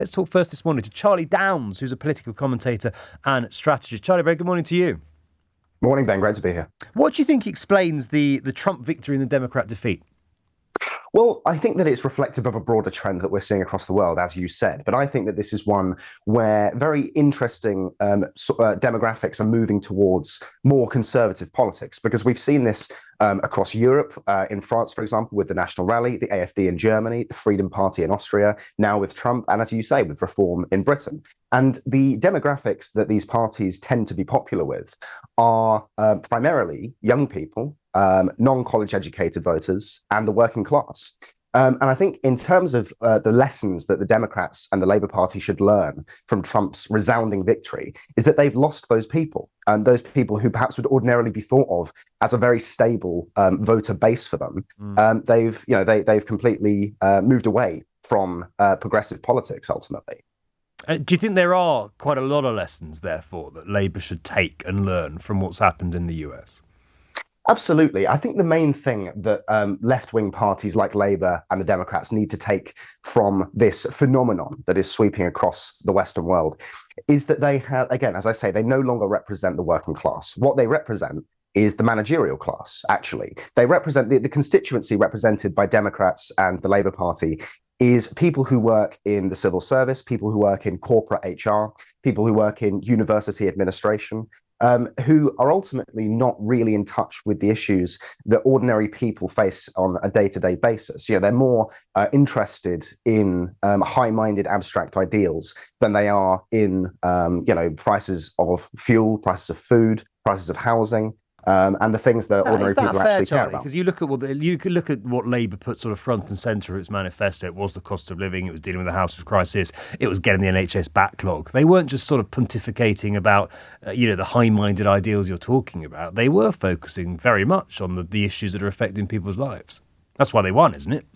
Let's talk first this morning to Charlie Downs, who's a political commentator and strategist. Charlie, very good morning to you. Morning, Ben. Great to be here. What do you think explains the Trump victory and the Democrat defeat? Well, I think that it's reflective of a broader trend that we're seeing across the world, as you said. But I think that this is one where very interesting demographics are moving towards more conservative politics, because we've seen this across Europe, in France, for example, with the National Rally, the AfD in Germany, the Freedom Party in Austria, now with Trump, and as you say, with Reform in Britain. And the demographics that these parties tend to be popular with are primarily young people, non-college educated voters, and the working class. And I think in terms of the lessons that the Democrats and the Labour Party should learn from Trump's resounding victory is that they've lost those people, and those people who perhaps would ordinarily be thought of as a very stable voter base for them. They've completely moved away from progressive politics ultimately. Do you think there are quite a lot of lessons, therefore, that Labour should take and learn from what's happened in the US? Absolutely. I think the main thing that left-wing parties like Labour and the Democrats need to take from this phenomenon that is sweeping across the Western world is that they have, again, as I say, they no longer represent the working class. What they represent is the managerial class, actually. They represent the constituency represented by Democrats and the Labour Party is people who work in the civil service, people who work in corporate HR, people who work in university administration, who are ultimately not really in touch with the issues that ordinary people face on a day-to-day basis. They're more interested in high-minded abstract ideals than they are in, prices of fuel, prices of food, prices of housing. And the things that ordinary people actually care about. Because you could look at what Labour put sort of front and centre of its manifesto. It was the cost of living. It was dealing with the housing crisis. It was getting the NHS backlog. They weren't just sort of pontificating about, the high-minded ideals you're talking about. They were focusing very much on the issues that are affecting people's lives. That's why they won, isn't it?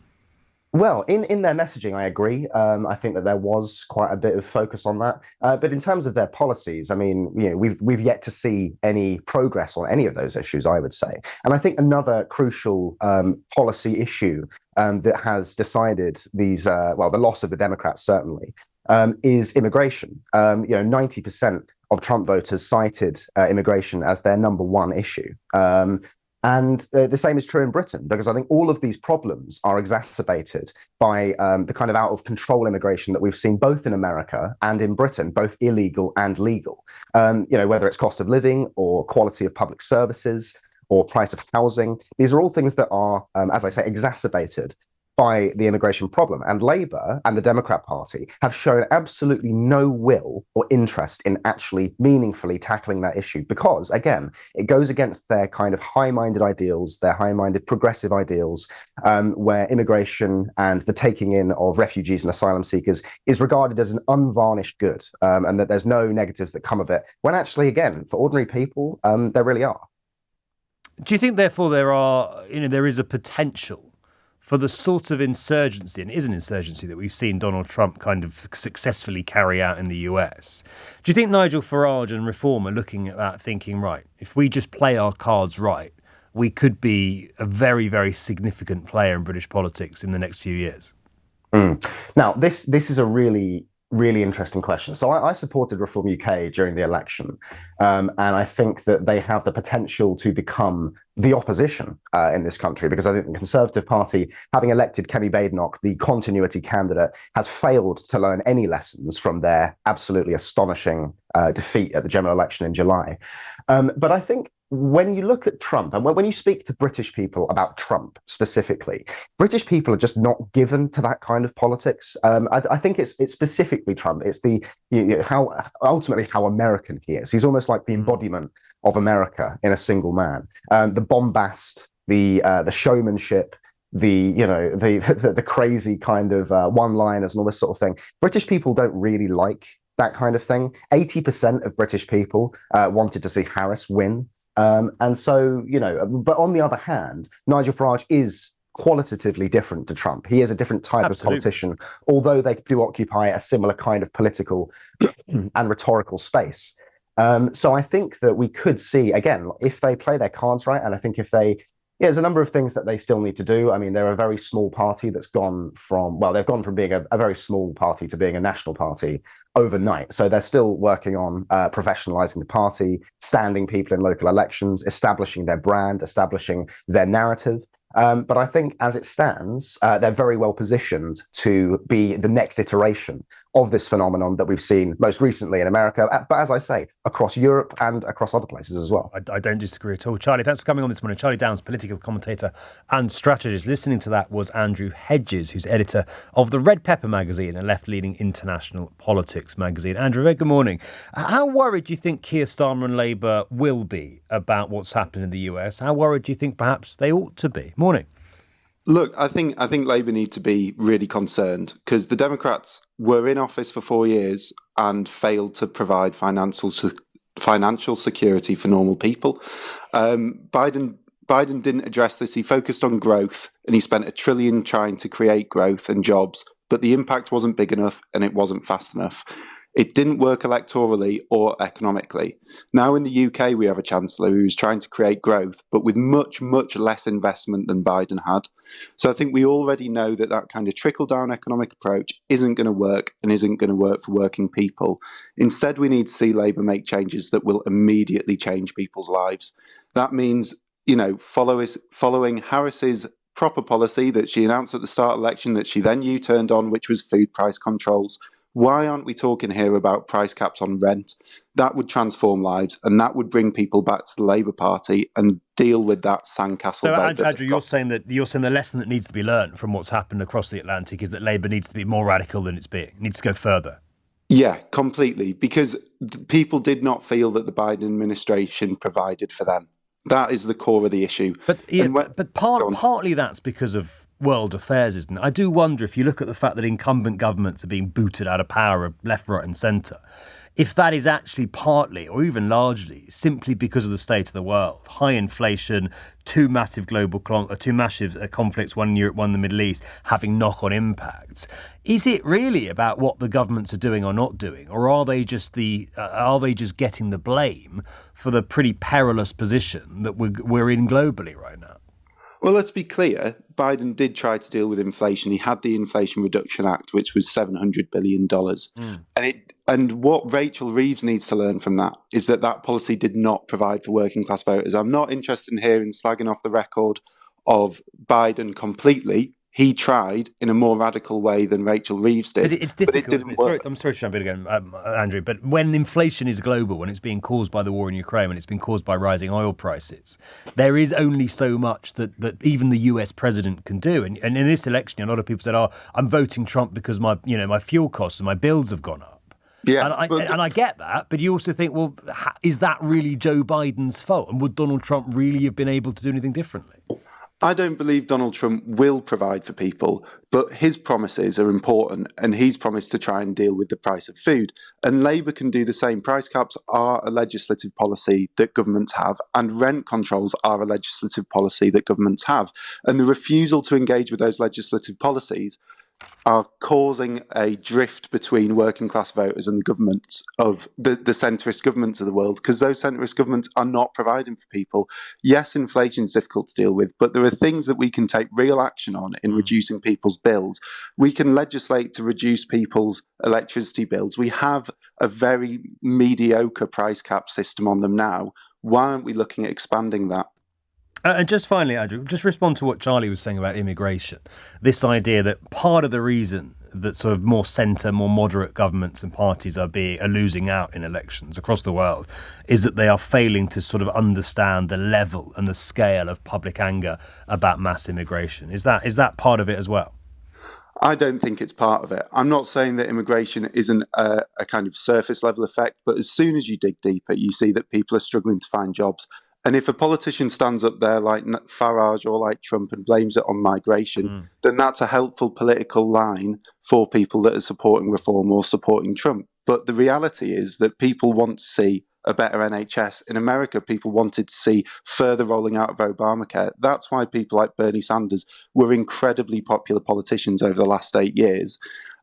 Well, in their messaging, I agree. I think that there was quite a bit of focus on that. But in terms of their policies, I mean, we've yet to see any progress on any of those issues, I would say. And I think another crucial policy issue that has decided the loss of the Democrats certainly is immigration. 90% of Trump voters cited immigration as their number one issue. And the same is true in Britain, because I think all of these problems are exacerbated by the kind of out of control immigration that we've seen both in America and in Britain, both illegal and legal. Whether it's cost of living or quality of public services or price of housing, these are all things that are, as I say, exacerbated by the immigration problem. And Labour and the Democrat Party have shown absolutely no will or interest in actually meaningfully tackling that issue because, again, it goes against their kind of high-minded ideals, their high-minded progressive ideals, where immigration and the taking in of refugees and asylum seekers is regarded as an unvarnished good, and that there's no negatives that come of it, when actually, again, for ordinary people, there really are. Do you think, therefore, there is a potential for the sort of insurgency, and it is an insurgency that we've seen Donald Trump kind of successfully carry out in the US? Do you think Nigel Farage and Reform are looking at that thinking, right, if we just play our cards right, we could be a very, very significant player in British politics in the next few years? Now, this is a really interesting question. So I supported Reform UK during the election, and I think that they have the potential to become the opposition in this country, because I think the Conservative Party, having elected Kemi Badenoch, the continuity candidate, has failed to learn any lessons from their absolutely astonishing defeat at the general election in July. But I think when you look at Trump, and when you speak to British people about Trump specifically, British people are just not given to that kind of politics. I think it's specifically Trump. It's how American he is. He's almost like the embodiment of America in a single man. The bombast, the showmanship, the crazy kind of one-liners and all this sort of thing. British people don't really like that kind of thing. 80% of British people wanted to see Harris win. And so, but on the other hand, Nigel Farage is qualitatively different to Trump. He is a different type of politician, although they do occupy a similar kind of political and rhetorical space. So I think that we could see, again, if they play their cards right, and I think if they Yeah, there's a number of things that they still need to do. I mean, they're a very small party that's gone from, well, they've gone from being a very small party to being a national party overnight. So they're still working on professionalizing the party, standing people in local elections, establishing their brand, establishing their narrative. But I think as it stands, they're very well positioned to be the next iteration of this phenomenon that we've seen most recently in America, but as I say, across Europe and across other places as well. I don't disagree at all. Charlie, thanks for coming on this morning. Charlie Downs, political commentator and strategist. Listening to that was Andrew Hedges, who's editor of the Red Pepper magazine, a left-leaning international politics magazine. Andrew, very good morning. How worried do you think Keir Starmer and Labour will be about what's happening in the US? How worried do you think perhaps they ought to be? Morning. Look, I think Labour need to be really concerned because the Democrats were in office for 4 years and failed to provide financial security for normal people. Biden didn't address this. He focused on growth and he spent $1 trillion trying to create growth and jobs, but the impact wasn't big enough and it wasn't fast enough. It didn't work electorally or economically. Now in the UK, we have a chancellor who's trying to create growth, but with much, much less investment than Biden had. So I think we already know that kind of trickle-down economic approach isn't going to work and isn't going to work for working people. Instead, we need to see Labour make changes that will immediately change people's lives. That means, following Harris's proper policy that she announced at the start of the election that she then U-turned on, which was food price controls. Why aren't we talking here about price caps on rent? That would transform lives and that would bring people back to the Labour Party and deal with that sandcastle. So, Andrew, you're saying the lesson that needs to be learned from what's happened across the Atlantic is that Labour needs to be more radical than it's being. It needs to go further. Yeah, completely. Because people did not feel that the Biden administration provided for them. That is the core of the issue. But partly that's because of world affairs, isn't it? I do wonder if you look at the fact that incumbent governments are being booted out of power left, right and centre, if that is actually partly or even largely simply because of the state of the world. High inflation, two massive conflicts, one in Europe, one in the Middle East, having knock-on impacts. Is it really about what the governments are doing or not doing, or are they just getting the blame for the pretty perilous position that we're in globally right now? Well, let's be clear. Biden did try to deal with inflation. He had the Inflation Reduction Act, which was $700 billion. And what Rachel Reeves needs to learn from that is that policy did not provide for working class voters. I'm not interested in hearing slagging off the record of Biden completely. He tried in a more radical way than Rachel Reeves did. But it's difficult, isn't it? Sorry, I'm sorry to jump in again, Andrew, but when inflation is global, when it's being caused by the war in Ukraine, when it's been caused by rising oil prices, there is only so much that even the US president can do. And in this election, a lot of people said, I'm voting Trump because my fuel costs and my bills have gone up. Yeah, and I get that, but you also think, well, is that really Joe Biden's fault? And would Donald Trump really have been able to do anything differently? I don't believe Donald Trump will provide for people, but his promises are important and he's promised to try and deal with the price of food. And Labour can do the same. Price caps are a legislative policy that governments have, and rent controls are a legislative policy that governments have. And the refusal to engage with those legislative policies are causing a drift between working class voters and the governments of the centrist governments of the world, because those centrist governments are not providing for people. Yes, inflation is difficult to deal with, but there are things that we can take real action on in reducing people's bills. We can legislate to reduce people's electricity bills. We have a very mediocre price cap system on them now. Why aren't we looking at expanding that? And just finally, Andrew, just respond to what Charlie was saying about immigration. This idea that part of the reason that sort of more centre, more moderate governments and parties are losing out in elections across the world is that they are failing to sort of understand the level and the scale of public anger about mass immigration. Is that part of it as well? I don't think it's part of it. I'm not saying that immigration isn't a kind of surface level effect, but as soon as you dig deeper, you see that people are struggling to find jobs. And if a politician stands up there like Farage or like Trump and blames it on migration, then that's a helpful political line for people that are supporting reform or supporting Trump. But the reality is that people want to see a better NHS. In America, people wanted to see further rolling out of Obamacare. That's why people like Bernie Sanders were incredibly popular politicians over the last 8 years.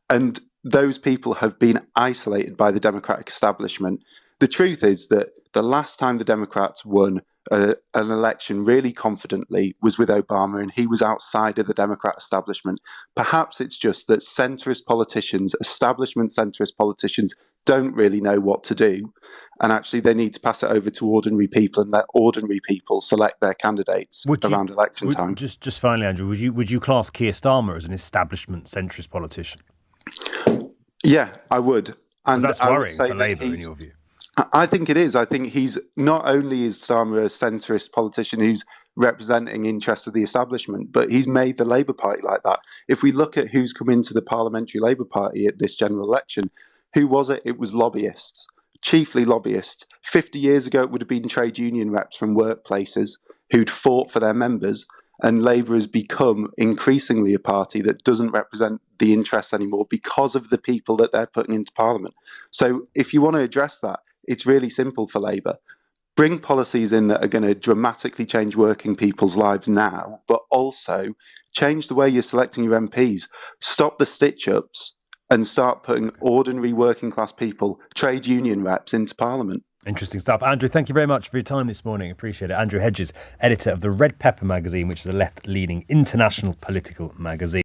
And those people have been isolated by the Democratic establishment. The truth is that the last time the Democrats won an election really confidently was with Obama, and he was outside of the Democrat establishment. Perhaps it's just that centrist politicians, establishment centrist politicians, don't really know what to do, and actually they need to pass it over to ordinary people and let ordinary people select their candidates around election time. Just finally, Andrew, would you class Keir Starmer as an establishment centrist politician? Yeah, I would. And that's worrying for Labour, in your view. I think it is. I think he's not only is Starmer a centrist politician who's representing interests of the establishment, but he's made the Labour Party like that. If we look at who's come into the Parliamentary Labour Party at this general election, who was it? It was lobbyists, chiefly lobbyists. 50 years ago, it would have been trade union reps from workplaces who'd fought for their members. And Labour has become increasingly a party that doesn't represent the interests anymore because of the people that they're putting into Parliament. So if you want to address that, it's really simple for Labour. Bring policies in that are going to dramatically change working people's lives now, but also change the way you're selecting your MPs. Stop the stitch-ups and start putting ordinary working class people, trade union reps, into Parliament. Interesting stuff. Andrew, thank you very much for your time this morning. Appreciate it. Andrew Hedges, editor of the Red Pepper magazine, which is a left-leaning international political magazine.